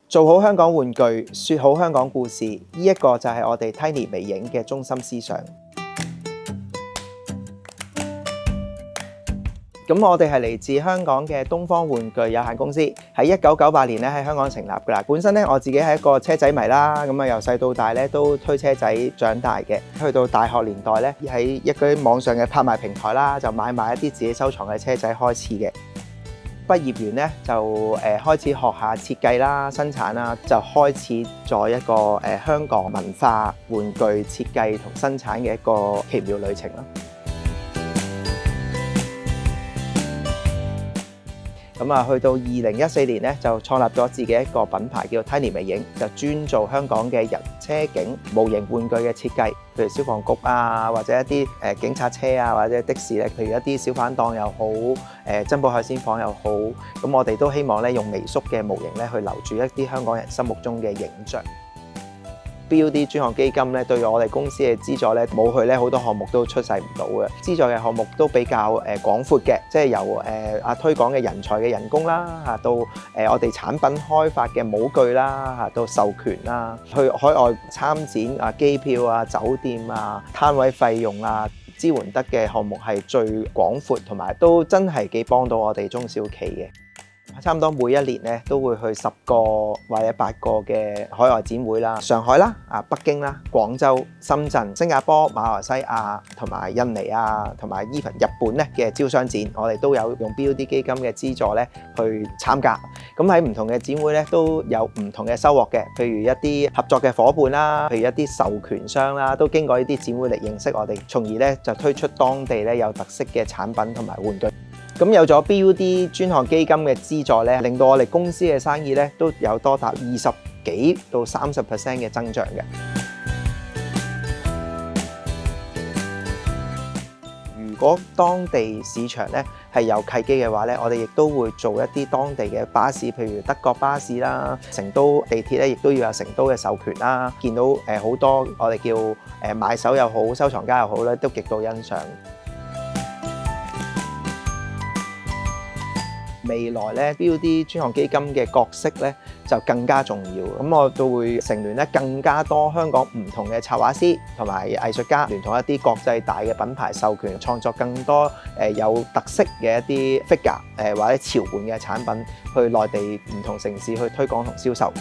做好香港玩具，説好香港故事，呢一個就係我哋 Tiny 微影嘅中心思想。咁我哋係嚟自香港嘅東方玩具有限公司，喺1998年咧喺香港成立㗎啦。本身咧我自己係一個車仔迷啦，咁啊由細到大咧都推車仔長大嘅。去到大學年代咧，喺一啲網上嘅拍賣平台啦，就買埋一啲自己收藏嘅車仔開始嘅。畢業完咧就開始學下設計啦、生產啦，就開始咗一個香港文化玩具設計同生產嘅一個奇妙旅程啦。咁啊，去到2014年咧，就創立咗自己一個品牌，叫做 Tiny 微影，就專做香港嘅人車景模型玩具嘅設計，譬如消防局啊，或者一啲警察車啊，或者的士咧，譬如一啲小販檔又好，珍寶海鮮舫又好，咁我哋都希望咧用微縮嘅模型咧去留住一啲香港人心目中嘅形象。BUD 專項基金咧對我哋公司嘅資助咧冇佢咧好多項目都出世唔到嘅，資助嘅項目都比較廣闊嘅，即係由推廣嘅人才嘅人工啦嚇，到我哋產品開發嘅模具啦嚇，到授權啦，去海外參展啊，機票啊、酒店啊、攤位費用啊，支援得嘅項目係最廣闊，同埋都真係幾幫到我哋中小企嘅。差唔多每一年咧都會去10個或者8個嘅海外展會啦，上海啦、北京啦、廣州、深圳、新加坡、馬來西亞同埋印尼啊，同埋 even 日本咧嘅招商展，我哋都有用 BUD 基金嘅資助咧去參加。咁喺唔同嘅展會咧都有唔同嘅收穫嘅，譬如一啲合作嘅夥伴啦，譬如一啲授權商啦，都經過呢啲展會嚟認識我哋，從而咧就推出當地咧有特色嘅產品同埋玩具。咁有咗 BUD 專項基金嘅資助咧，令到我哋公司嘅生意咧都有多達20幾到30% 嘅增長嘅。如果當地市場咧係有契機嘅話咧，我哋亦都會做一啲當地嘅巴士，譬如德國巴士啦、成都地鐵咧，亦都要有成都嘅授權啦。見到好多我哋叫買手又好、收藏家又好咧，都極度欣賞。未來咧 BUD 專項基金嘅角色咧就更加重要，咁我都會成聯咧更加多香港唔同嘅插畫師同埋藝術家，聯同一啲國際大嘅品牌授權，創作更多有特色嘅一啲 figure 或者潮玩嘅產品，去內地唔同城市去推廣同銷售。